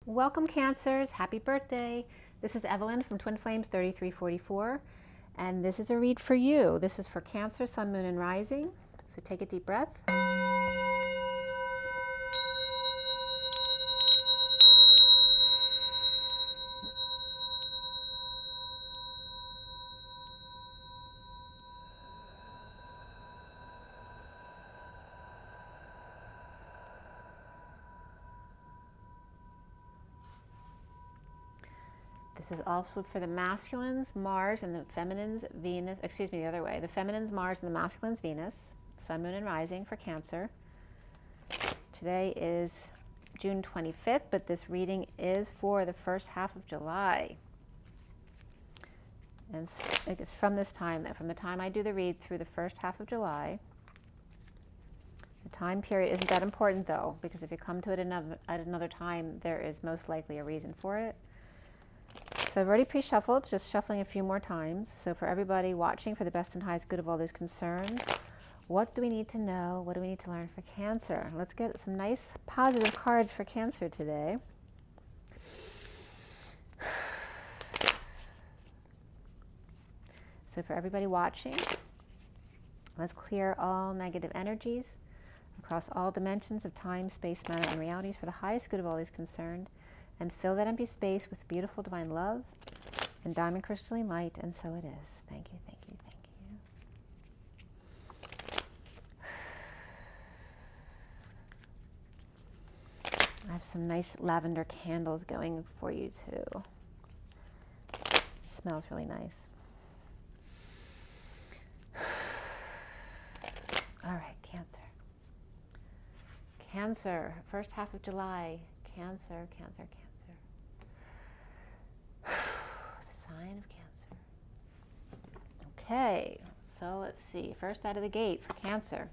Welcome, Cancers. Happy birthday. This is Evelyn from Twin Flames 3344, and this is a read for you. This is for Cancer, Sun, Moon, and Rising. So take a deep breath. This is also for the masculines, Mars, and the feminines, Venus, excuse me, the other way. The feminines, Mars, and the masculines, Venus, Sun, Moon, and Rising for Cancer. Today is June 25th, but this reading is for the first half of July. And it's from this time, from the time I do the read through the first half of July. The time period isn't that important, though, because if you come to it at another time, there is most likely a reason for it. So I've already pre-shuffled, just shuffling a few more times. So for everybody watching, for the best and highest good of all those concerned, what do we need to know? What do we need to learn for Cancer? Let's get some nice positive cards for Cancer today. So for everybody watching, let's clear all negative energies across all dimensions of time, space, matter, and realities for the highest good of all those concerned, and fill that empty space with beautiful divine love and diamond crystalline light, and so it is. Thank you, thank you, thank you. I have some nice lavender candles going for you too. It smells really nice. All right, Cancer. Cancer, first half of July. Cancer, Cancer, Cancer. The sign of Cancer. Okay, so let's see. First out of the gate for Cancer,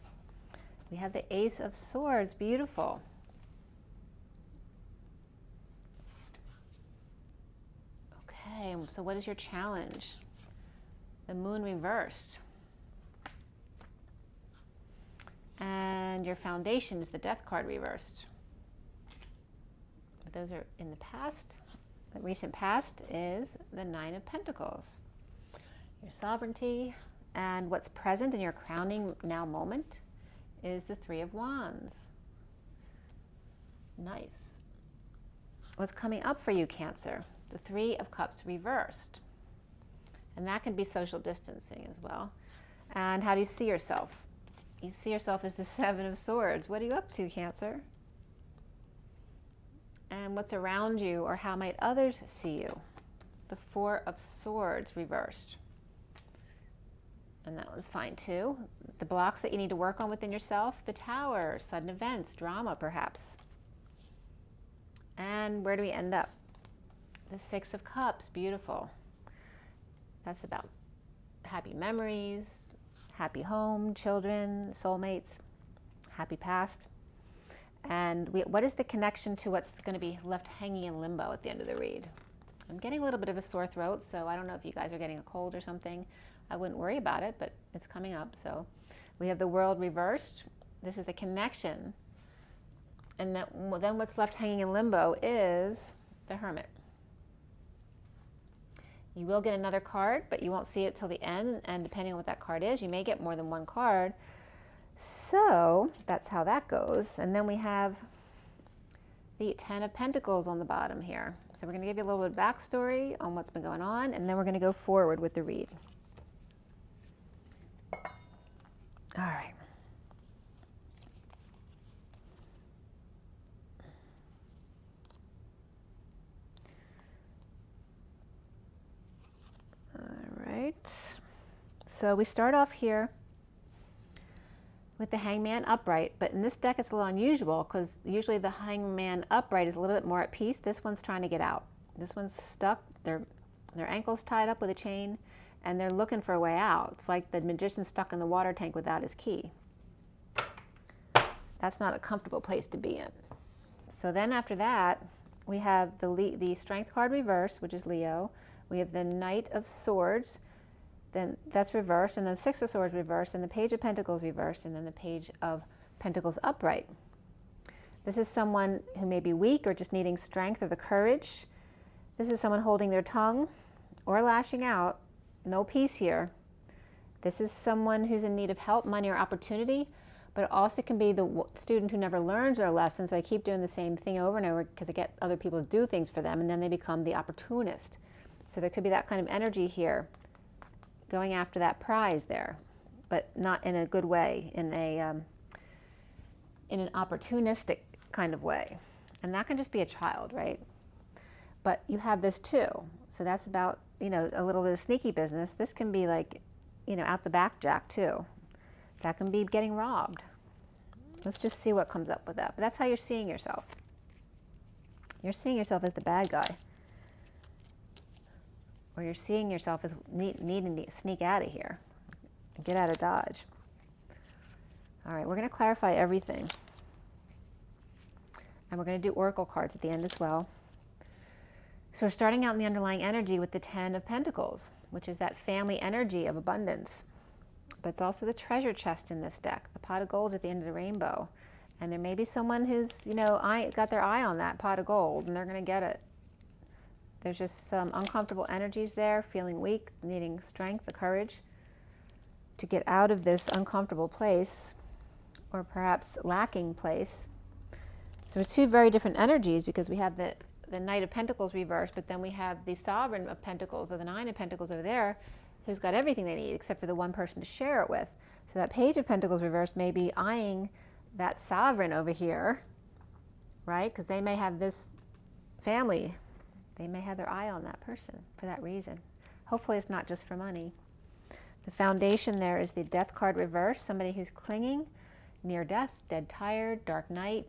we have the Ace of Swords. Beautiful. Okay, so what is your challenge? The Moon reversed. And your foundation is the Death card reversed. But those are in the past. The recent past is the Nine of Pentacles. Your sovereignty, and what's present in your crowning now moment is the Three of Wands. Nice. What's coming up for you, Cancer? The Three of Cups reversed. And that can be social distancing as well. And how do you see yourself? You see yourself as the Seven of Swords. What are you up to, Cancer? And what's around you, or how might others see you? The Four of Swords reversed. And that one's fine too. The blocks that you need to work on within yourself, the Tower, sudden events, drama perhaps. And where do we end up? The Six of Cups, beautiful. That's about happy memories, happy home, children, soulmates, happy past. And what is the connection to what's going to be left hanging in limbo at the end of the read? I'm getting a little bit of a sore throat, so I don't know if you guys are getting a cold or something. I wouldn't worry about it, but it's coming up. So we have the World reversed. This is the connection. And then what's left hanging in limbo is the Hermit. You will get another card, but you won't see it till the end, and depending on what that card is, you may get more than one card. So that's how that goes. And then we have the Ten of Pentacles on the bottom here. So we're going to give you a little bit of backstory on what's been going on, and then we're going to go forward with the read. All right. So we start off here with the Hangman upright, but in this deck it's a little unusual because usually the Hangman upright is a little bit more at peace. This one's trying to get out. This one's stuck. Their ankle's tied up with a chain, and they're looking for a way out. It's like the magician stuck in the water tank without his key. That's not a comfortable place to be in. So then after that, we have the Strength card reversed, which is Leo. We have the Knight of Swords. Then that's reversed, and then Six of Swords reversed, and the Page of Pentacles reversed, and then the Page of Pentacles upright. This is someone who may be weak or just needing strength or the courage. This is someone holding their tongue or lashing out. No peace here. This is someone who's in need of help, money, or opportunity, but it also can be the student who never learns their lessons. They keep doing the same thing over and over because they get other people to do things for them, and then they become the opportunist. So there could be that kind of energy here, going after that prize there, but not in a good way, in an opportunistic kind of way. And that can just be a child, right? But you have this too. So that's about, you know, a little bit of sneaky business. This can be like, you know, out the back jack too. That can be getting robbed. Let's just see what comes up with that. But that's how you're seeing yourself. You're seeing yourself as the bad guy. Or you're seeing yourself as needing to sneak out of here. Get out of Dodge. All right, we're going to clarify everything. And we're going to do oracle cards at the end as well. So we're starting out in the underlying energy with the 10 of Pentacles, which is that family energy of abundance. But it's also the treasure chest in this deck, the pot of gold at the end of the rainbow. And there may be someone who's, you know, got their eye on that pot of gold, and they're going to get it. There's just some uncomfortable energies there, feeling weak, needing strength, the courage to get out of this uncomfortable place, or perhaps lacking place. So it's two very different energies, because we have the Knight of Pentacles reversed, but then we have the Sovereign of Pentacles, or the Nine of Pentacles over there, who's got everything they need except for the one person to share it with. So that Page of Pentacles reversed may be eyeing that Sovereign over here, right? Because they may have this family. They may have their eye on that person for that reason. Hopefully it's not just for money. The Foundation there is the Death card reversed, somebody who's clinging, near death, dead tired, dark night,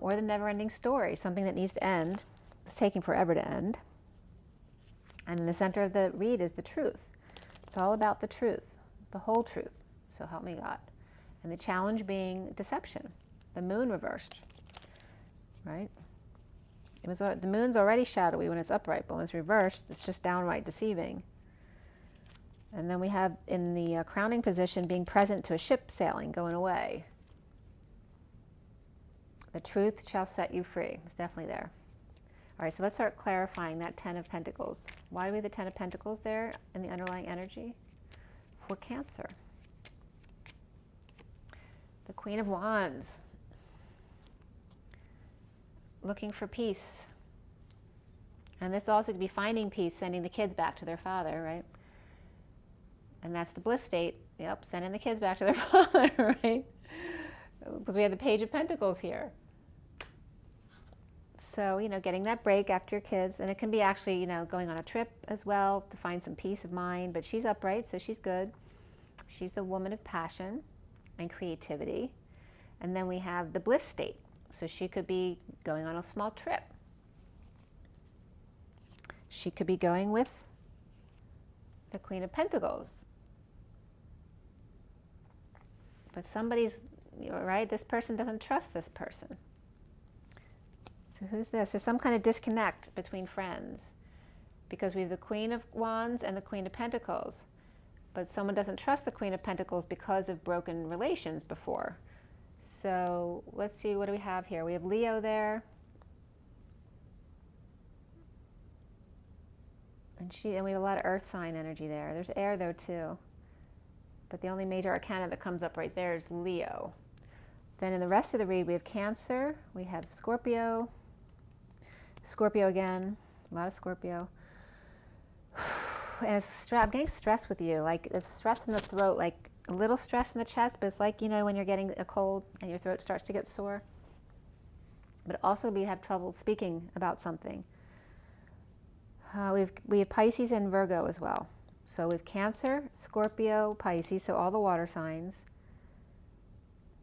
or the never-ending story, something that needs to end. It's taking forever to end. And in the center of the read is the truth. It's all about the truth, the whole truth. So help me God. And the challenge being deception, the Moon reversed, right? The Moon's already shadowy when it's upright, but when it's reversed, it's just downright deceiving. And then we have in the crowning position being present to a ship sailing, going away. The truth shall set you free. It's definitely there. All right, so let's start clarifying that 10 of Pentacles. Why do we have the 10 of Pentacles there in the underlying energy? For Cancer. The Queen of Wands. Looking for peace. And this also could be finding peace, sending the kids back to their father, right? And that's the bliss state. Yep, sending the kids back to their father, right? Because we have the Page of Pentacles here. So, you know, getting that break after your kids. And it can be actually, you know, going on a trip as well to find some peace of mind. But she's upright, so she's good. She's the woman of passion and creativity. And then we have the bliss state. So she could be going on a small trip. She could be going with the Queen of Pentacles. But somebody's, right, this person doesn't trust this person. So who's this? There's some kind of disconnect between friends, because we have the Queen of Wands and the Queen of Pentacles. But someone doesn't trust the Queen of Pentacles because of broken relations before. So let's see, what do we have here? We have Leo there. And we have a lot of earth sign energy there. There's air though too. But the only major arcana that comes up right there is Leo. Then in the rest of the read, we have Cancer, we have Scorpio, Scorpio again, a lot of Scorpio. And I'm getting stressed with you, like it's stress in the throat, like a little stress in the chest, but it's like, you know, when you're getting a cold and your throat starts to get sore. But also we have trouble speaking about something. We have Pisces and Virgo as well. So we have Cancer, Scorpio, Pisces, so all the water signs.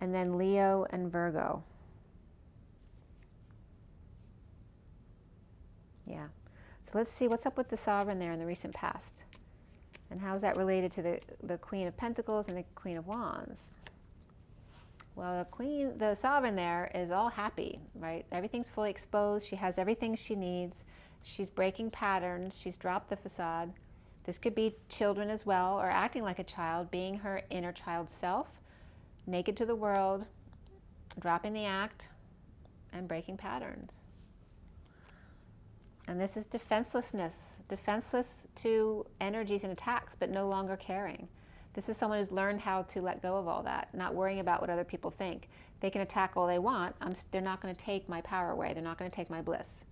And then Leo and Virgo. Yeah. So let's see what's up with the Sovereign there in the recent past. And how is that related to the Queen of Pentacles and the Queen of Wands? Well, the Sovereign there is all happy, right? Everything's fully exposed. She has everything she needs. She's breaking patterns. She's dropped the facade. This could be children as well, or acting like a child, being her inner child self, naked to the world, dropping the act, and breaking patterns. And this is defenselessness, defenseless to energies and attacks, but no longer caring. This is someone who's learned how to let go of all that, not worrying about what other people think. They can attack all they want. They're not going to take my power away. They're not going to take my bliss.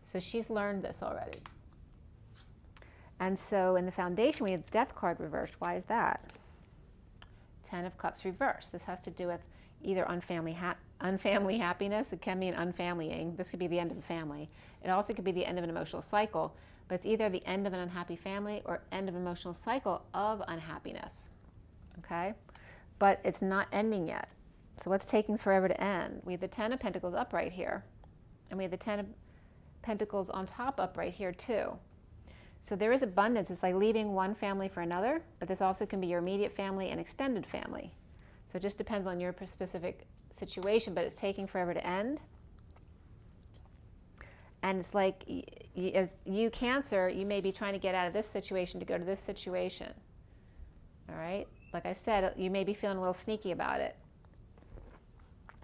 So she's learned this already. And so in the foundation, we have the Death card reversed. Why is that? 10 of Cups reversed. This has to do with either unfamily happiness. It can be an unfamilying. This could be the end of a family. It also could be the end of an emotional cycle. But it's either the end of an unhappy family or end of an emotional cycle of unhappiness. Okay? But it's not ending yet. So what's taking forever to end? We have the 10 of Pentacles up right here. And we have the 10 of Pentacles on top up right here too. So there is abundance. It's like leaving one family for another, but this also can be your immediate family and extended family. So it just depends on your specific situation, but it's taking forever to end. And it's like you Cancer, you may be trying to get out of this situation to go to this situation. All right? Like I said, you may be feeling a little sneaky about it.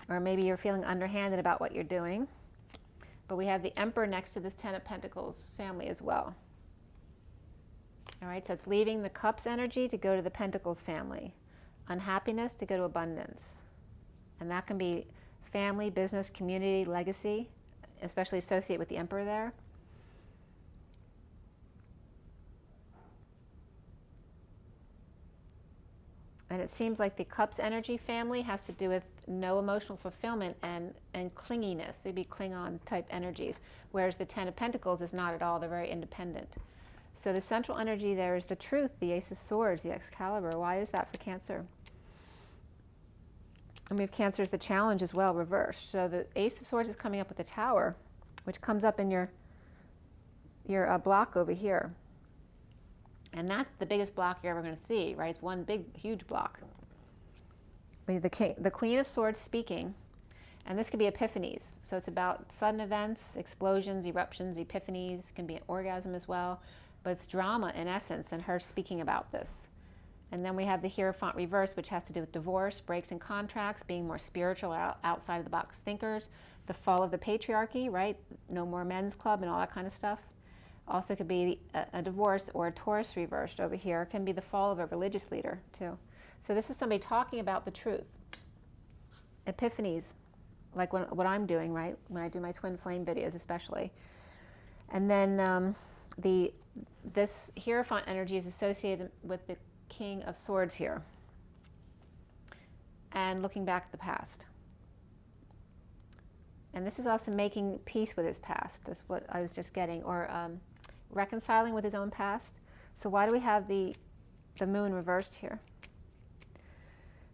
Or maybe you're feeling underhanded about what you're doing. But we have the Emperor next to this 10 of Pentacles family as well. All right, so it's leaving the Cups energy to go to the Pentacles family. Unhappiness to go to abundance. And that can be family, business, community, legacy, especially associated with the Emperor there. And it seems like the Cups energy family has to do with no emotional fulfillment and clinginess. They'd be Klingon type energies, whereas the 10 of Pentacles is not at all. They're very independent. So the central energy there is the Truth, the Ace of Swords, the Excalibur. Why is that for Cancer? And we have Cancer as the Challenge as well, reversed. So the Ace of Swords is coming up with the Tower, which comes up in your block over here. And that's the biggest block you're ever going to see, right? It's one big, huge block. We have the Queen of Swords speaking, and this could be epiphanies. So it's about sudden events, explosions, eruptions, epiphanies. It can be an orgasm as well. But it's drama in essence, and her speaking about this. And then we have the Hierophant reversed, which has to do with divorce, breaks in contracts, being more spiritual, outside of the box thinkers, the fall of the patriarchy, right? No more men's club and all that kind of stuff. Also could be a divorce or a Taurus reversed over here. It can be the fall of a religious leader too. So this is somebody talking about the truth. Epiphanies, like what I'm doing, right? When I do my twin flame videos especially. And then this Hierophant energy is associated with the King of Swords here. And looking back at the past. And this is also making peace with his past. That's what I was just getting. Or reconciling with his own past. So why do we have the Moon reversed here?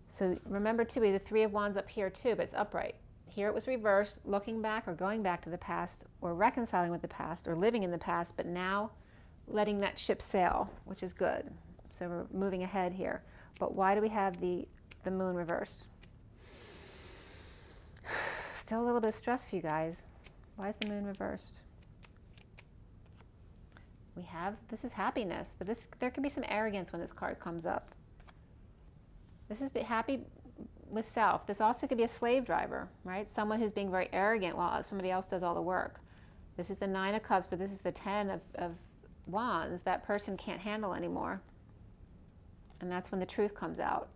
So remember too, we have the 3 of Wands up here too, but it's upright. Here it was reversed, looking back or going back to the past, or reconciling with the past, or living in the past, but now letting that ship sail, which is good. So we're moving ahead here. But why do we have the Moon reversed? Still a little bit of stress for you guys. Why is the Moon reversed? This is happiness, but there can be some arrogance when this card comes up. This is happy with self. This also could be a slave driver, right? Someone who's being very arrogant while somebody else does all the work. This is the 9 of Cups, but this is the 10 of Wands. That person can't handle anymore. And that's when the truth comes out.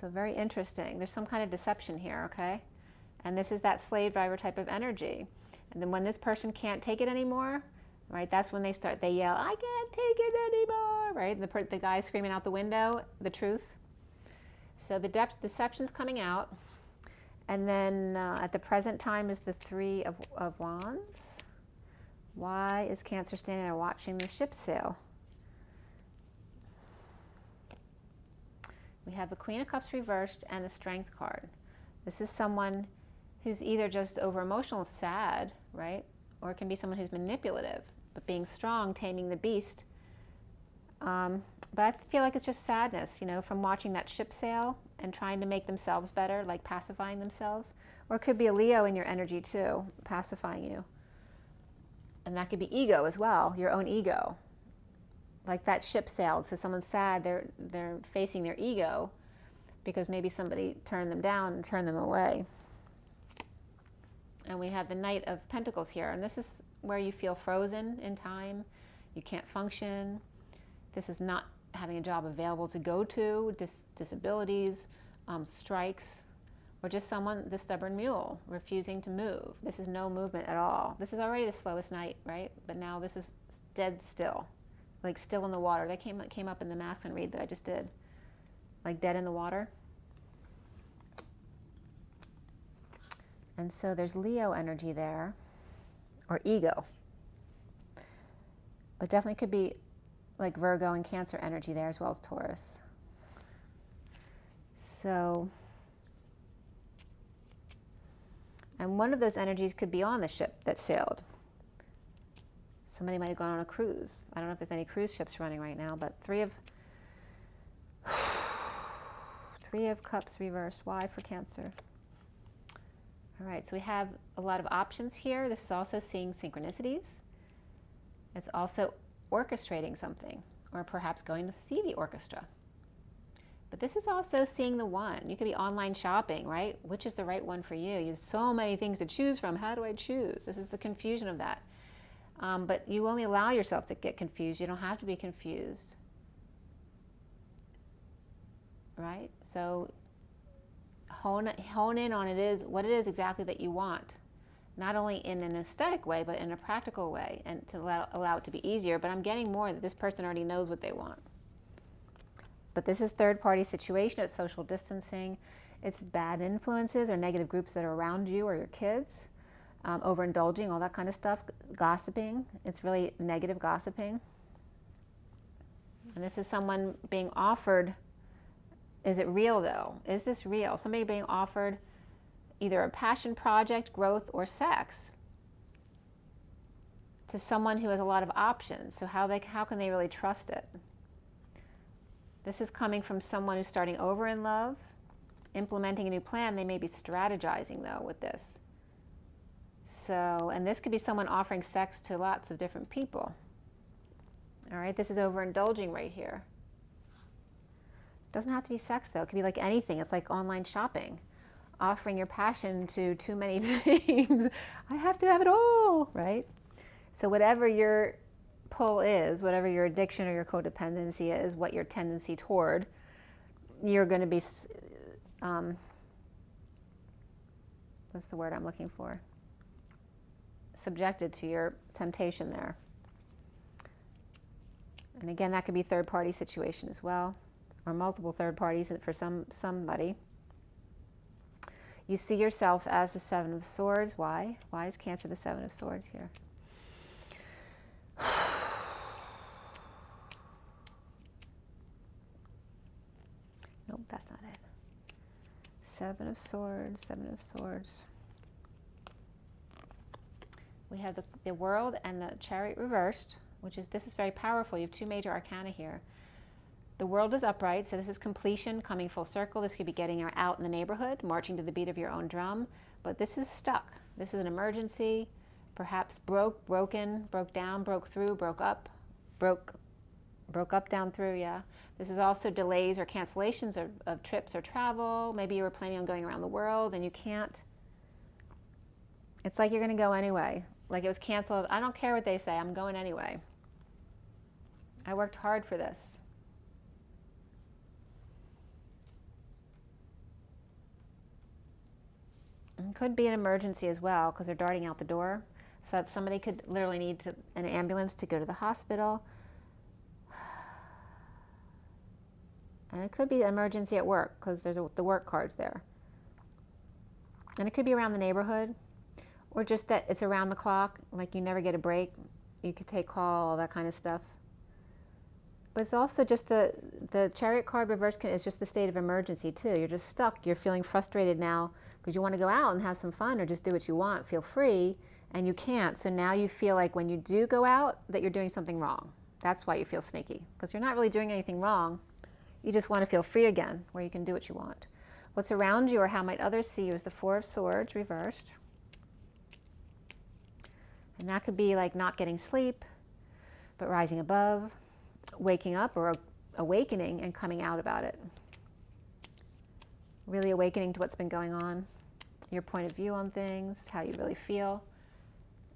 So very interesting. There's some kind of deception here, okay? And this is that slave driver type of energy. And then when this person can't take it anymore, right, that's when they yell, I can't take it anymore, right? The guy screaming out the window, the truth. So the deception's coming out. And then at the present time is the 3 of Wands. Why is Cancer standing there watching the ship sail? We have the Queen of Cups reversed and the Strength card. This is someone who's either just over emotional, sad, right? Or it can be someone who's manipulative, but being strong, taming the beast. But I feel like it's just sadness, from watching that ship sail and trying to make themselves better, like pacifying themselves. Or it could be a Leo in your energy too, pacifying you. And that could be ego as well, your own ego. Like that ship sailed, so someone's sad, they're facing their ego because maybe somebody turned them down and turned them away. And we have the Knight of Pentacles here. And this is where you feel frozen in time. You can't function. This is not having a job available to go to, disabilities, strikes, or just someone, the stubborn mule, refusing to move. This is no movement at all. This is already the slowest night, right? But now this is dead still, like still in the water. That came up in the masculine read that I just did, like dead in the water. And so there's Leo energy there, or ego. But definitely could be like Virgo and Cancer energy there, as well as Taurus. So, and one of those energies could be on the ship that sailed. Somebody might have gone on a cruise. I don't know if there's any cruise ships running right now, but Three of Cups reversed. Why for Cancer? All right, so we have a lot of options here. This is also seeing synchronicities. It's also orchestrating something, or perhaps going to see the orchestra. But this is also seeing the one. You could be online shopping, right? Which is the right one for you? You have so many things to choose from. How do I choose? This is the confusion of that. But you only allow yourself to get confused. You don't have to be confused, right? So hone in on what it is exactly that you want. Not only in an aesthetic way, but in a practical way, and to allow it to be easier. But I'm getting more that this person already knows what they want. But this is third-party situation. It's social distancing. It's bad influences or negative groups that are around you or your kids. Overindulging, all that kind of stuff. Gossiping. It's really negative gossiping. And this is someone being offered. Is it real, though? Is this real? Somebody being offered either a passion project, growth, or sex to someone who has a lot of options. So how can they really trust it? This is coming from someone who's starting over in love, implementing a new plan. They may be strategizing, though, with this. So, and this could be someone offering sex to lots of different people. All right, this is overindulging right here. Doesn't have to be sex, though. It could be like anything. It's like online shopping. Offering your passion to too many things. I have to have it all, right? So whatever your pull is, whatever your addiction or your codependency is, what your tendency toward, you're going to be, what's the word I'm looking for? Subjected to your temptation there. And again, that could be third-party situation as well, or multiple third parties for somebody. You see yourself as the Seven of Swords. Why? Why is Cancer the Seven of Swords here? Nope, that's not it. Seven of Swords, Seven of Swords. We have the World and the Chariot reversed, this is very powerful. You have two major arcana here. The World is upright, so this is completion, coming full circle. This could be getting out in the neighborhood, marching to the beat of your own drum. But this is stuck. This is an emergency, perhaps broken, broke down, broke through, broke up, broke up, down, through, yeah. This is also delays or cancellations of trips or travel. Maybe you were planning on going around the world and you can't. It's like you're going to go anyway. Like it was canceled. I don't care what they say. I'm going anyway. I worked hard for this. It could be an emergency as well because they're darting out the door. So that somebody could literally need an ambulance to go to the hospital. And it could be an emergency at work because there's the work cards there. And it could be around the neighborhood, or just that it's around the clock, like you never get a break. You could take call, all that kind of stuff. But it's also just the Chariot card reverse is just the state of emergency too. You're just stuck. You're feeling frustrated now because you want to go out and have some fun or just do what you want, feel free, and you can't. So now you feel like when you do go out that you're doing something wrong. That's why you feel sneaky, because you're not really doing anything wrong. You just want to feel free again, where you can do what you want. What's around you or how might others see you is the Four of Swords reversed. And that could be like not getting sleep, but rising above, waking up or awakening and coming out about it. Really awakening to what's been going on. your point of view on things, how you really feel,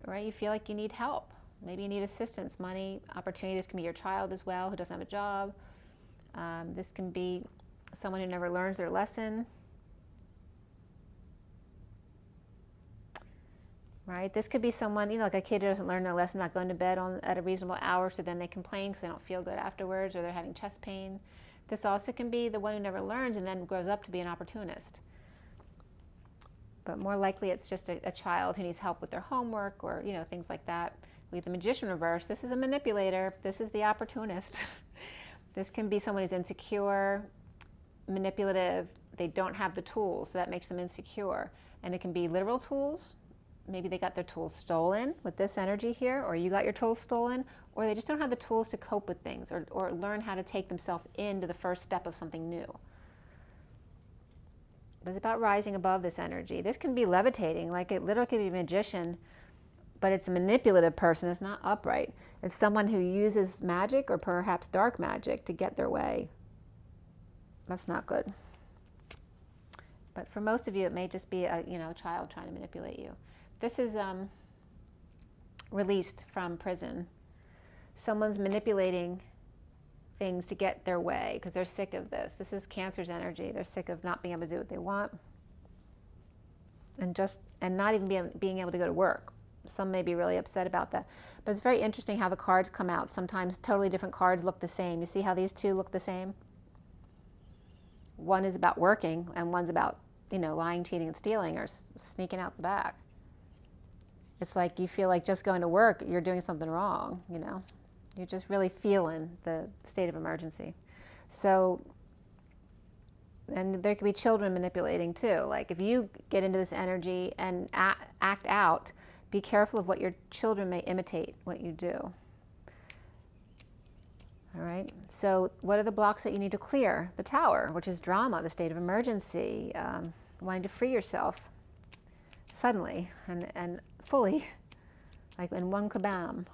right? You feel like you need help. Maybe you need assistance, money, opportunity. This can be your child as well who doesn't have a job. This can be someone who never learns their lesson. Right? This could be someone, you know, like a kid who doesn't learn their lesson, not going to bed at a reasonable hour, so then they complain because they don't feel good afterwards, or they're having chest pain. This also can be the one who never learns and then grows up to be an opportunist. But more likely it's just a child who needs help with their homework, or, you know, things like that. We have the Magician reverse. This is a manipulator. This is the opportunist. This can be someone who's insecure, manipulative. They don't have the tools, so that makes them insecure. And it can be literal tools. Maybe they got their tools stolen with this energy here, or you got your tools stolen, or they just don't have the tools to cope with things, or learn how to take themselves into the first step of something new. It's about rising above this energy. This can be levitating, like it literally could be a magician, but it's a manipulative person. It's not upright. It's someone who uses magic, or perhaps dark magic, to get their way. That's not good. But for most of you, it may just be a child trying to manipulate you. This is released from prison. Someone's manipulating things to get their way because they're sick of this. This is Cancer's energy. They're sick of not being able to do what they want, and not even being able to go to work. Some may be really upset about that. But it's very interesting how the cards come out. Sometimes totally different cards look the same. You see how these two look the same? One is about working, and one's about, lying, cheating, and stealing, or sneaking out the back. It's like you feel like just going to work, you're doing something wrong, You're just really feeling the state of emergency. So, and there could be children manipulating too. Like if you get into this energy and act out, be careful of what your children may imitate what you do. All right, so what are the blocks that you need to clear? The Tower, which is drama, the state of emergency, wanting to free yourself suddenly and fully, like in one kabam.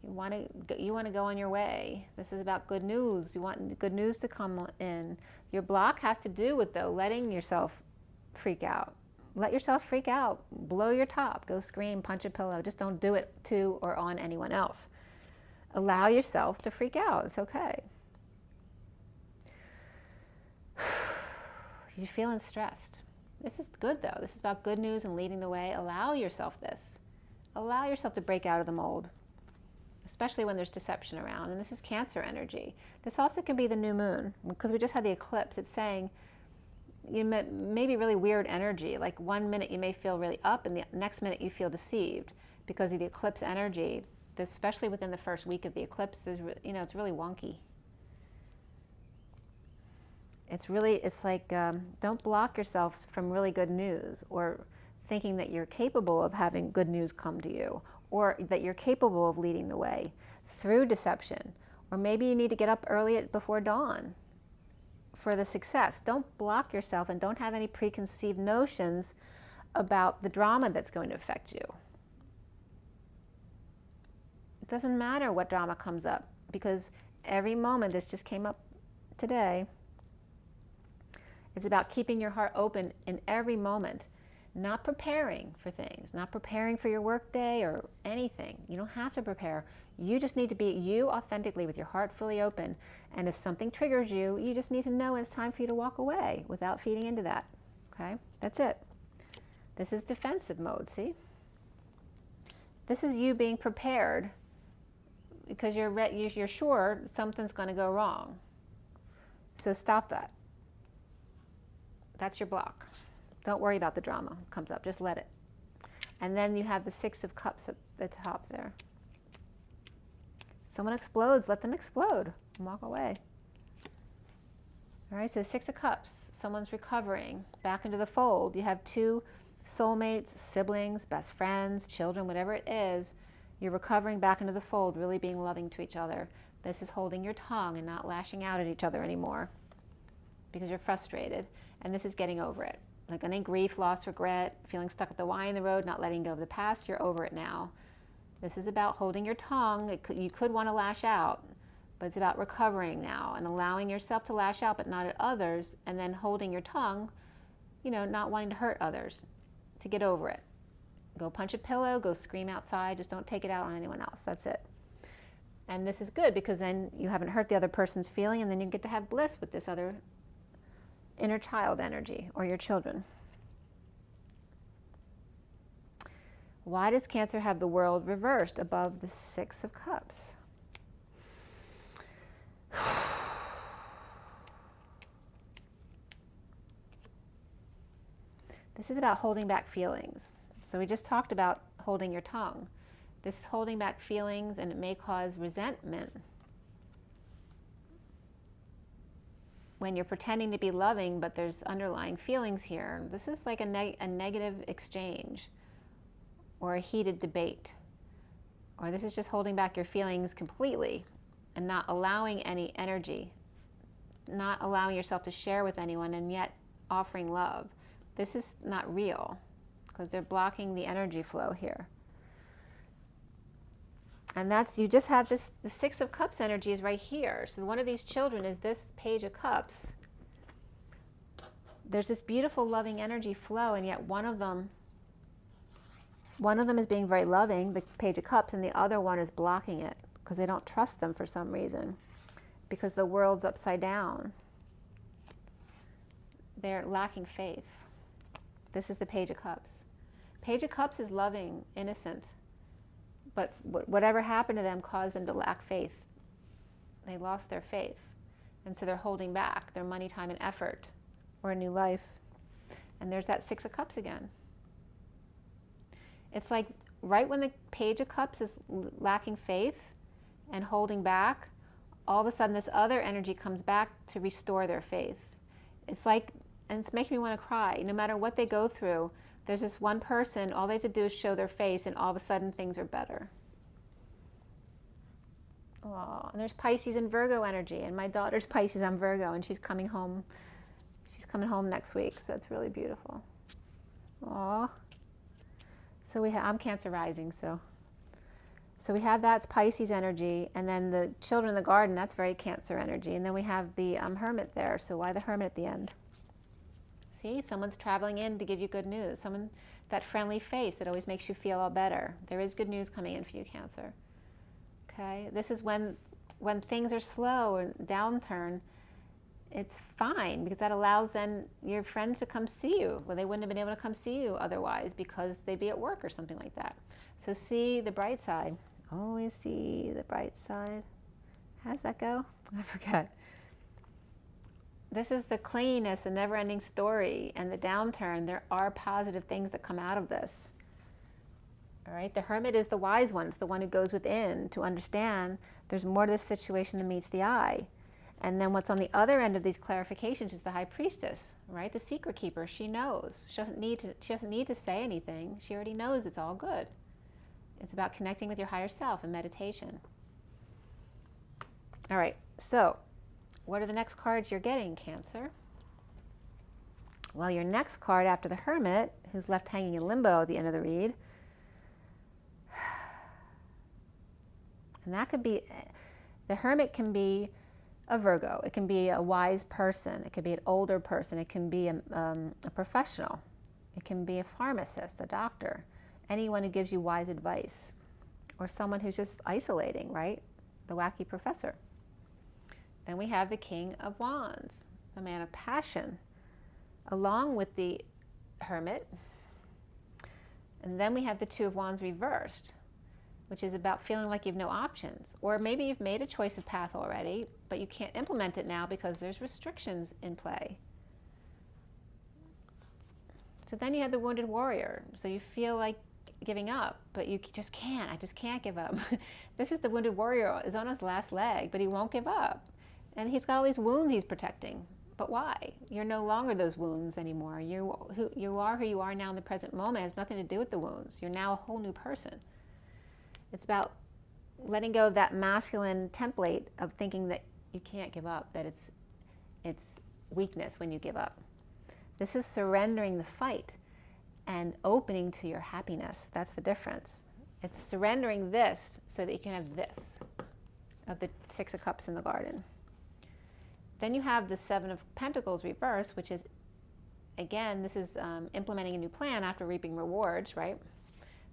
You want to go on your way. This is about good news. You want good news to come in. Your block has to do with, though, letting yourself freak out. Let yourself freak out. Blow your top. Go scream, punch a pillow. Just don't do it to or on anyone else. Allow yourself to freak out. It's okay. You're feeling stressed. This is good, though. This is about good news and leading the way. Allow yourself this. Allow yourself to break out of the mold, especially when there's deception around. And this is Cancer energy. This also can be the new moon, because we just had the eclipse. It's saying you may be really weird energy. Like 1 minute you may feel really up, and the next minute you feel deceived because of the eclipse energy. Especially within the first week of the eclipse, it's really wonky. It's like, don't block yourself from really good news, or thinking that you're capable of having good news come to you, or that you're capable of leading the way through deception. Or maybe you need to get up early before dawn for the success. Don't block yourself, and don't have any preconceived notions about the drama that's going to affect you. It doesn't matter what drama comes up, because every moment, this just came up today, it's about keeping your heart open in every moment, not preparing for things, not preparing for your work day or anything. You don't have to prepare. You just need to be you authentically with your heart fully open. And if something triggers you, you just need to know it's time for you to walk away without feeding into that. Okay? That's it. This is defensive mode, see? This is you being prepared because you're sure something's going to go wrong. So stop that. That's your block. Don't worry about the drama comes up. Just let it. And then you have the Six of Cups at the top there. Someone explodes, let them explode and walk away. All right, so the Six of Cups, someone's recovering back into the fold. You have two soulmates, siblings, best friends, children, whatever it is. You're recovering back into the fold, really being loving to each other. This is holding your tongue and not lashing out at each other anymore because you're frustrated. And this is getting over it. Like any grief, loss, regret, feeling stuck at the Y in the road, not letting go of the past, you're over it now. This is about holding your tongue. You could want to lash out, but it's about recovering now and allowing yourself to lash out, but not at others, and then holding your tongue not wanting to hurt others, to get over it. Go punch a pillow, go scream outside, just don't take it out on anyone else. That's it. And this is good because then you haven't hurt the other person's feeling, and then you get to have bliss with this other inner child energy or your children. Why does Cancer have the world reversed above the Six of Cups? This is about holding back feelings. So we just talked about holding your tongue. This is holding back feelings, and it may cause resentment. When you're pretending to be loving, but there's underlying feelings here. This is like a negative exchange or a heated debate. Or this is just holding back your feelings completely and not allowing any energy, not allowing yourself to share with anyone, and yet offering love. This is not real because they're blocking the energy flow here. And that's, you just have this, the Six of Cups energy is right here. So one of these children is this Page of Cups. There's this beautiful loving energy flow, and yet one of them is being very loving, the Page of Cups, and the other one is blocking it because they don't trust them for some reason, because the world's upside down. They're lacking faith. This is the Page of Cups. Page of Cups is loving, innocent, but whatever happened to them caused them to lack faith. They lost their faith, and so they're holding back their money, time, and effort, or a new life. And there's that Six of Cups again. It's like right when the Page of Cups is lacking faith and holding back, all of a sudden this other energy comes back to restore their faith. It's like, and it's making me want to cry. No matter what they go through, there's this one person, all they have to do is show their face, and all of a sudden things are better. Oh, and there's Pisces and Virgo energy, and my daughter's Pisces, I'm Virgo, and she's coming home. She's coming home next week, so it's really beautiful. Aw. So I'm Cancer rising, so we have that's Pisces energy, and then the children in the garden, that's very Cancer energy, and then we have the Hermit there. So why the Hermit at the end? See, someone's traveling in to give you good news. Someone, that friendly face that always makes you feel all better. There is good news coming in for you, Cancer. Okay, this is when things are slow or downturn, it's fine because that allows then your friends to come see you. Well, they wouldn't have been able to come see you otherwise because they'd be at work or something like that. So see the bright side. Always see the bright side. How does that go? I forget. This is the cleanness, the never-ending story, and the downturn. There are positive things that come out of this. All right, the Hermit is the wise one. It's the one who goes within to understand there's more to this situation than meets the eye. And then what's on the other end of these clarifications is the High Priestess, right? The secret keeper. She knows. She doesn't need to say anything. She already knows it's all good. It's about connecting with your higher self and meditation. All right, so what are the next cards you're getting, Cancer? Well, your next card after the Hermit, who's left hanging in limbo at the end of the read, and that could be, the Hermit can be a Virgo, it can be a wise person, it could be an older person, it can be a professional, it can be a pharmacist, a doctor, anyone who gives you wise advice, or someone who's just isolating, right? The wacky professor. Then we have the King of Wands, the man of passion, along with the Hermit. And then we have the Two of Wands reversed, which is about feeling like you have no options. Or maybe you've made a choice of path already, but you can't implement it now because there's restrictions in play. So then you have the Wounded Warrior. So you feel like giving up, but you just can't. I just can't give up. This is the Wounded Warrior, is on his last leg, but he won't give up. And he's got all these wounds he's protecting. But why? You're no longer those wounds anymore. You are who you are now in the present moment. It has nothing to do with the wounds. You're now a whole new person. It's about letting go of that masculine template of thinking that you can't give up, that it's weakness when you give up. This is surrendering the fight and opening to your happiness. That's the difference. It's surrendering this so that you can have this, of the Six of Cups in the garden. Then you have the Seven of Pentacles reversed, which is again, this is implementing a new plan after reaping rewards, right?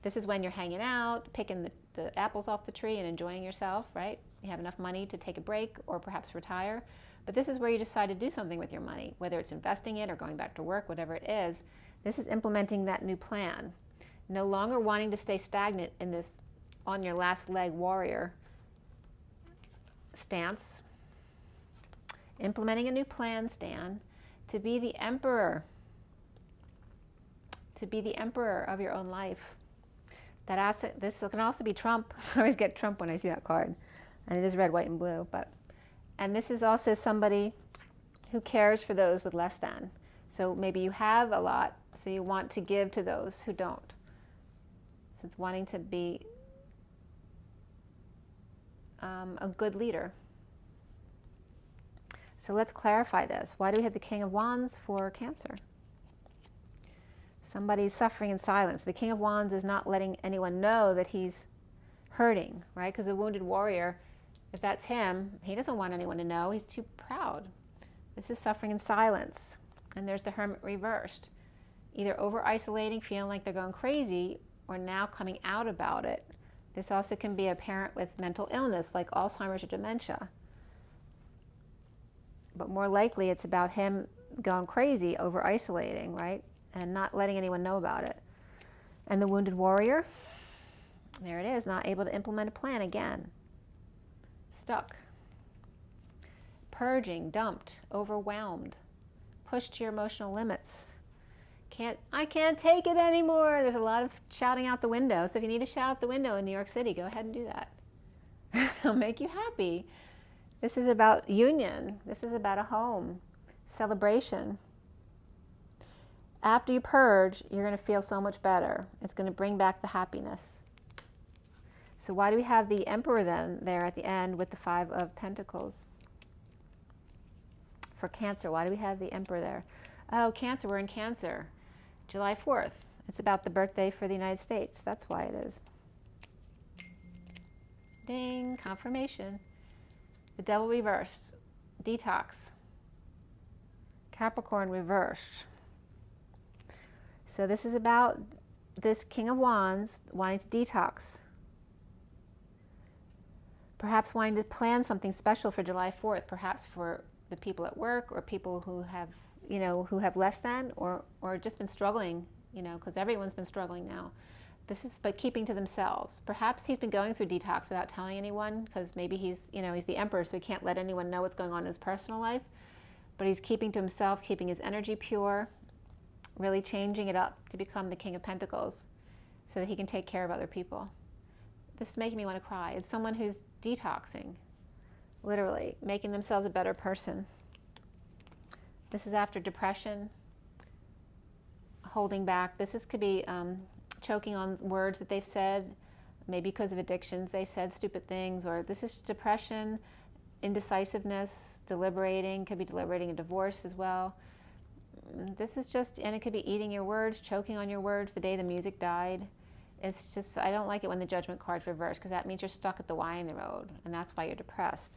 This is when you're hanging out, picking the apples off the tree and enjoying yourself, right? You have enough money to take a break or perhaps retire. But this is where you decide to do something with your money, whether it's investing it or going back to work, whatever it is. This is implementing that new plan. No longer wanting to stay stagnant in this on your last leg warrior stance. Implementing a new plan, Stan, to be the emperor. To be the emperor of your own life. This can also be Trump. I always get Trump when I see that card. And it is red, white, and blue. And this is also somebody who cares for those with less than. So maybe you have a lot, so you want to give to those who don't. So it's wanting to be a good leader. So let's clarify this. Why do we have the King of Wands for Cancer? Somebody's suffering in silence. The King of Wands is not letting anyone know that he's hurting, right? Because the wounded warrior, if that's him, he doesn't want anyone to know. He's too proud. This is suffering in silence. And there's the Hermit reversed. Either over-isolating, feeling like they're going crazy, or now coming out about it. This also can be a parent with mental illness, like Alzheimer's or dementia. But more likely, it's about him going crazy, over-isolating, right? And not letting anyone know about it. And the wounded warrior, there it is, not able to implement a plan again. Stuck. Purging, dumped, overwhelmed, pushed to your emotional limits. I can't take it anymore. There's a lot of shouting out the window. So if you need to shout out the window in New York City, go ahead and do that. It'll make you happy. This is about union. This is about a home, celebration. After you purge, you're going to feel so much better. It's going to bring back the happiness. So why do we have the Emperor then there at the end with the Five of Pentacles? For Cancer, why do we have the Emperor there? Oh, Cancer, we're in Cancer. July 4th. It's about the birthday for the United States. That's why it is. Ding, confirmation. The Devil reversed. Detox. Capricorn reversed. So this is about this King of Wands wanting to detox. Perhaps wanting to plan something special for July 4th, perhaps for the people at work or people who have, who have less than or just been struggling, because everyone's been struggling now. This is by keeping to themselves. Perhaps he's been going through detox without telling anyone because maybe he's the Emperor, so he can't let anyone know what's going on in his personal life. But he's keeping to himself, keeping his energy pure, really changing it up to become the King of Pentacles so that he can take care of other people. This is making me want to cry. It's someone who's detoxing, literally, making themselves a better person. This is after depression, holding back. Could be choking on words that they've said, maybe because of addictions, they said stupid things, or this is depression, indecisiveness, deliberating, could be deliberating a divorce as well. This is just, and it could be eating your words, choking on your words the day the music died. It's just, I don't like it when the Judgment card's reversed because that means you're stuck at the Y in the road, and that's why you're depressed.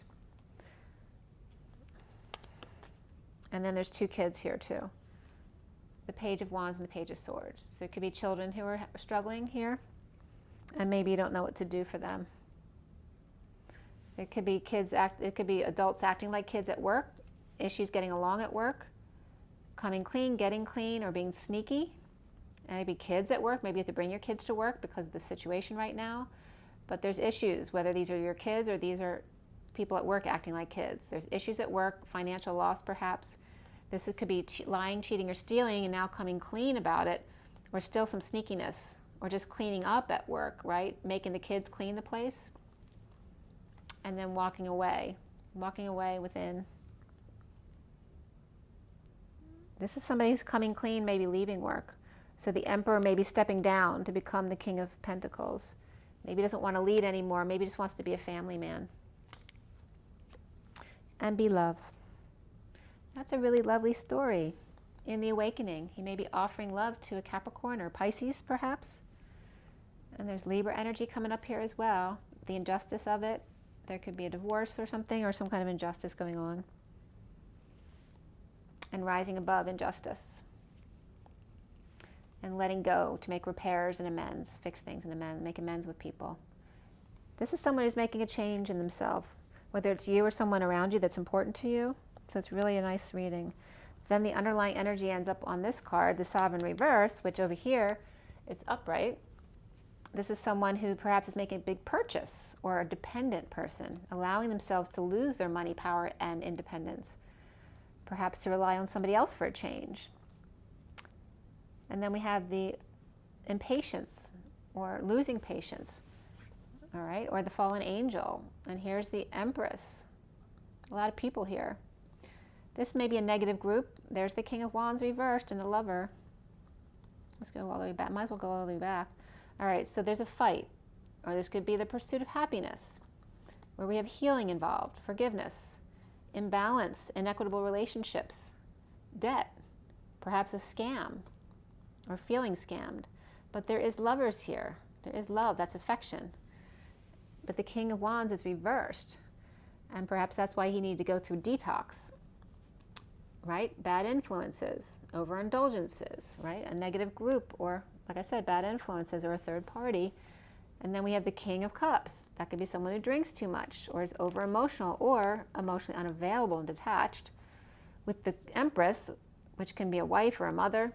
And then there's two kids here too. The Page of Wands and the Page of Swords. So it could be children who are struggling here, and maybe you don't know what to do for them. It could be it could be adults acting like kids at work, issues getting along at work, coming clean, getting clean, or being sneaky. And maybe kids at work, maybe you have to bring your kids to work because of the situation right now. But there's issues, whether these are your kids or these are people at work acting like kids. There's issues at work, financial loss perhaps. This could be lying, cheating, or stealing and now coming clean about it, or still some sneakiness, or just cleaning up at work, right? Making the kids clean the place, and then walking away within. This is somebody who's coming clean, maybe leaving work. So the Emperor may be stepping down to become the King of Pentacles. Maybe doesn't want to lead anymore, maybe just wants to be a family man. And be love. That's a really lovely story in the awakening. He may be offering love to a Capricorn or Pisces, perhaps. And there's Libra energy coming up here as well. The injustice of it. There could be a divorce or something, or some kind of injustice going on. And rising above injustice. and letting go to make repairs and amends, fix things and make amends with people. This is someone who's making a change in themselves, whether it's you or someone around you that's important to you. So it's really a nice reading. Then the underlying energy ends up on this card, the Sovereign Reverse, which over here, it's upright. This is someone who perhaps is making a big purchase, or a dependent person, allowing themselves to lose their money, power, and independence. Perhaps to rely on somebody else for a change. And then we have the impatience, or losing patience, all right, or the fallen angel. And here's the Empress. A lot of people here. This may be a negative group. There's the King of Wands reversed and the Lover. Let's go all the way back. Might as well go all the way back. All right, so there's a fight, or this could be the pursuit of happiness, where we have healing involved, forgiveness, imbalance, inequitable relationships, debt, perhaps a scam, or feeling scammed. But there is lovers here. There is love, that's affection. But the King of Wands is reversed, and perhaps that's why he needed to go through detox, right? Bad influences, overindulgences, right? A negative group, or like I said, bad influences, or a third party. And then we have the King of Cups. That could be someone who drinks too much, or is over emotional, or emotionally unavailable and detached. With the Empress, which can be a wife or a mother,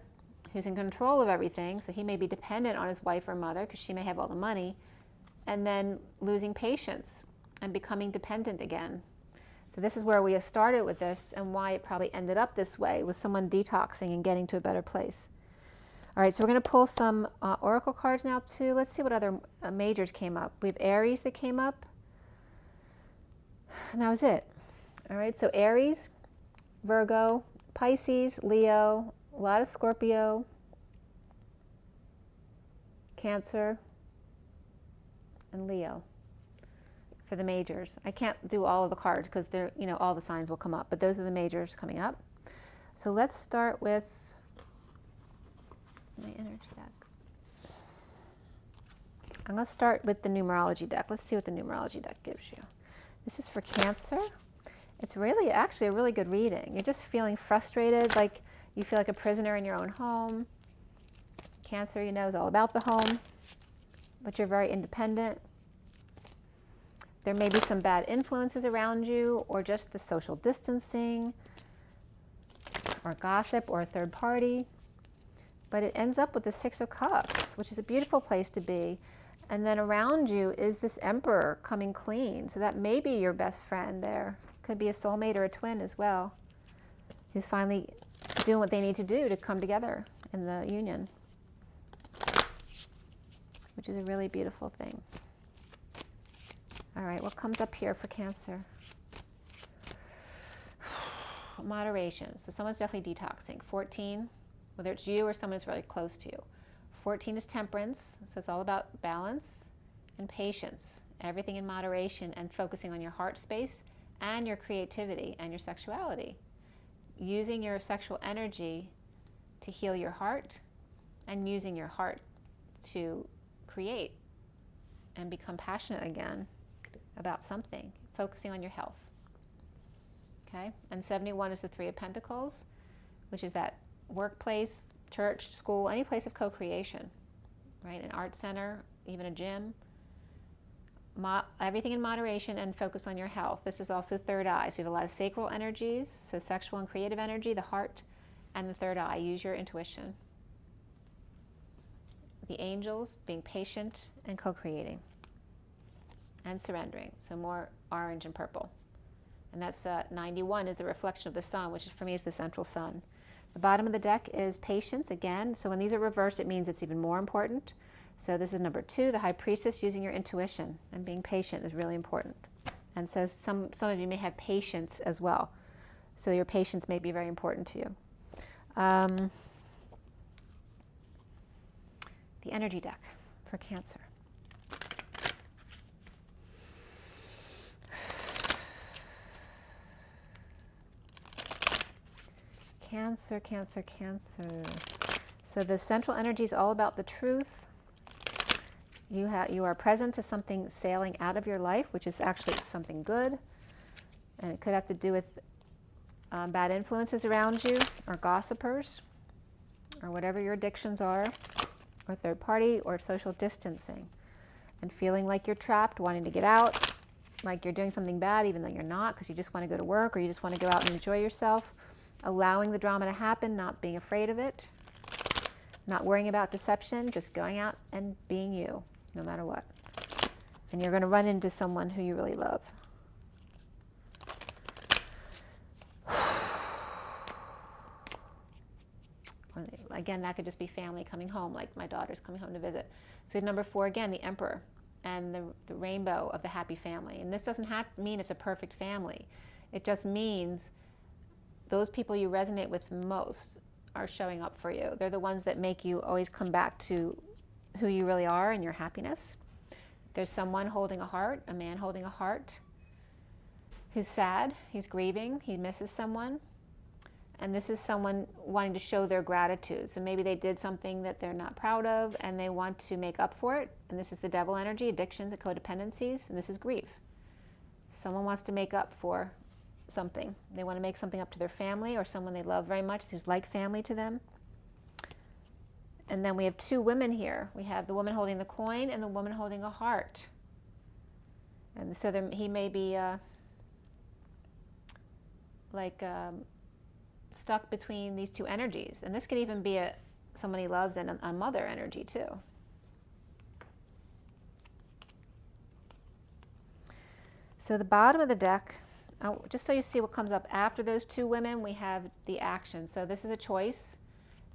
who's in control of everything, so he may be dependent on his wife or mother because she may have all the money, and then losing patience and becoming dependent again. So this is where we started with this, and why it probably ended up this way, with someone detoxing and getting to a better place. All right, so we're going to pull some oracle cards now too. Let's see what other majors came up. We have Aries that came up, and that was it. All right, so Aries, Virgo, Pisces, Leo, a lot of Scorpio, Cancer, and Leo for the majors. I can't do all of the cards because they're, you know, all the signs will come up, but those are the majors coming up. So let's start with my energy deck. I'm going to start with the numerology deck. Let's see what the numerology deck gives you. This is for Cancer. It's really, actually a really good reading. You're just feeling frustrated, like you feel like a prisoner in your own home. Cancer, you know, is all about the home, but you're very independent. There may be some bad influences around you, or just the social distancing, or gossip, or a third party. But it ends up with the Six of Cups, which is a beautiful place to be. And then around you is this Emperor coming clean. So that may be your best friend there. Could be a soulmate or a twin as well, who's finally doing what they need to do to come together in the union, which is a really beautiful thing. All right, what comes up here for Cancer? Moderation. So someone's definitely detoxing. 14. Whether it's you or someone who's really close to you. 14 is temperance, so it's all about balance and patience, everything in moderation, and focusing on your heart space and your creativity and your sexuality. Using your sexual energy to heal your heart, and using your heart to create and become passionate again about something, focusing on your health. Okay, and 71 is the Three of Pentacles, which is that workplace, church, school, any place of co-creation, right? An art center, even a gym. Everything in moderation, and focus on your health. This is also third eye. So you have a lot of sacral energies, so sexual and creative energy, the heart, and the third eye. Use your intuition. The angels, being patient and co-creating. And surrendering. So more orange and purple. And that's 91 is a reflection of the sun, which for me is the central sun. The bottom of the deck is patience again. So when these are reversed, it means it's even more important. So this is number 2, the High Priestess, using your intuition and being patient is really important. And so some of you may have patience as well. So your patience may be very important to you. The energy deck for Cancer. Cancer, Cancer, Cancer. So the central energy is all about the truth. You are present to something sailing out of your life, which is actually something good. And it could have to do with bad influences around you, or gossipers, or whatever your addictions are, or third party, or social distancing, and feeling like you're trapped, wanting to get out, like you're doing something bad even though you're not, because you just want to go to work or you just want to go out and enjoy yourself, allowing the drama to happen, not being afraid of it, not worrying about deception, just going out and being you, no matter what. And you're going to run into someone who you really love. Again, that could just be family coming home, like my daughter's coming home to visit. So number 4, again, the Emperor and the rainbow of the happy family. And this doesn't mean it's a perfect family. It just means those people you resonate with most are showing up for you. They're the ones that make you always come back to who you really are and your happiness. There's someone holding a heart, a man holding a heart, who's sad, he's grieving, he misses someone. And this is someone wanting to show their gratitude. So maybe they did something that they're not proud of and they want to make up for it. And this is the devil energy, addictions and codependencies, and this is grief. Someone wants to make up for something. They want to make something up to their family or someone they love very much who's like family to them. And then we have 2 women here. We have the woman holding the coin and the woman holding a heart. And so he may be stuck between these 2 energies. And this could even be someone he loves and a mother energy too. So the bottom of the deck, just so you see what comes up after those 2 women, we have the action. So this is a choice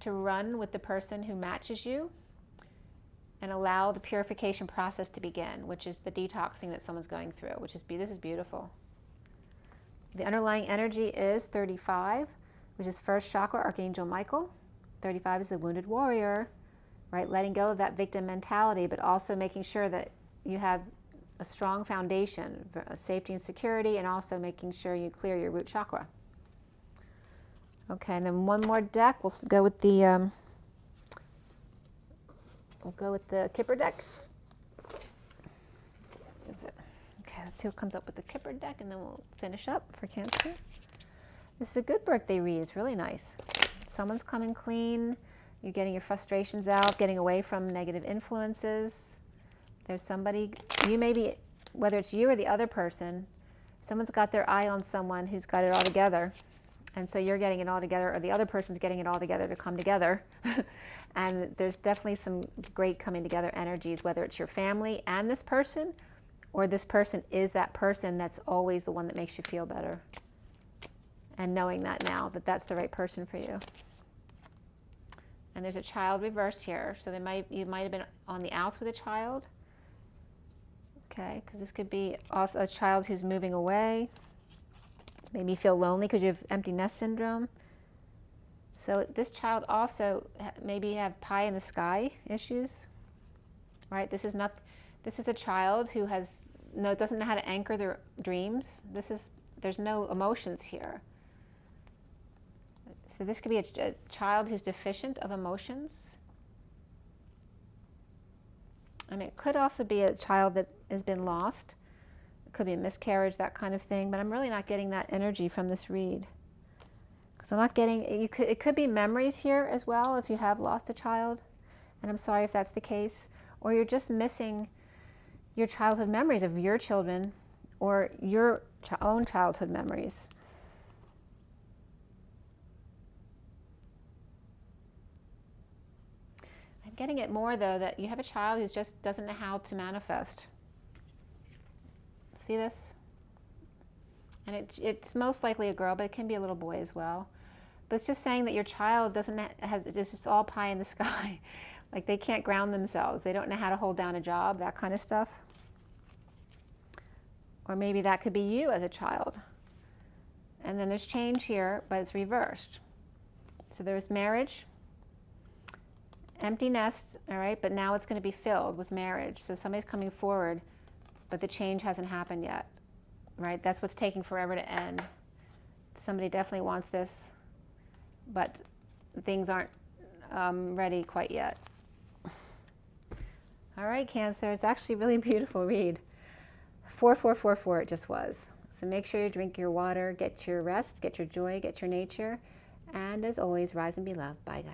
to run with the person who matches you and allow the purification process to begin, which is the detoxing that someone's going through, this is beautiful. The underlying energy is 35, which is first chakra, Archangel Michael. 35 is the wounded warrior, right? Letting go of that victim mentality, but also making sure that you have a strong foundation, safety and security, and also making sure you clear your root chakra. Okay, and then one more deck. We'll go with the Kipper deck. Is it? Okay, let's see what comes up with the Kipper deck, and then we'll finish up for Cancer. This is a good birthday read. It's really nice. Someone's coming clean. You're getting your frustrations out, getting away from negative influences. There's somebody, you may be, whether it's you or the other person, someone's got their eye on someone who's got it all together. And so you're getting it all together, or the other person's getting it all together to come together. And there's definitely some great coming together energies, whether it's your family and this person, or this person is that person that's always the one that makes you feel better. And knowing that now, that that's the right person for you. And there's a child reversed here. So you might have been on the outs with a child. Okay, because this could be also a child who's moving away. Maybe you feel lonely because you have empty nest syndrome. So this child also maybe have pie in the sky issues, right? This is a child who doesn't know how to anchor their dreams. There's no emotions here. So this could be a child who's deficient of emotions. And it could also be a child that has been lost. It could be a miscarriage, that kind of thing, but I'm really not getting that energy from this read. Because I'm not getting, it could be memories here as well if you have lost a child, and I'm sorry if that's the case. Or you're just missing your childhood memories of your children or your own childhood memories. I'm getting it more though that you have a child who just doesn't know how to manifest. See this? And it's most likely a girl, but it can be a little boy as well. But it's just saying that your child it's just all pie in the sky. Like they can't ground themselves. They don't know how to hold down a job, that kind of stuff. Or maybe that could be you as a child. And then there's change here, but it's reversed. So there's marriage, empty nest, all right, but now it's going to be filled with marriage. So somebody's coming forward, but the change hasn't happened yet, right? That's what's taking forever to end. Somebody definitely wants this, but things aren't ready quite yet. All right, Cancer, it's actually a really beautiful read. 4444 it just was. So make sure you drink your water, get your rest, get your joy, get your nature, and as always, rise and be loved. Bye, guys.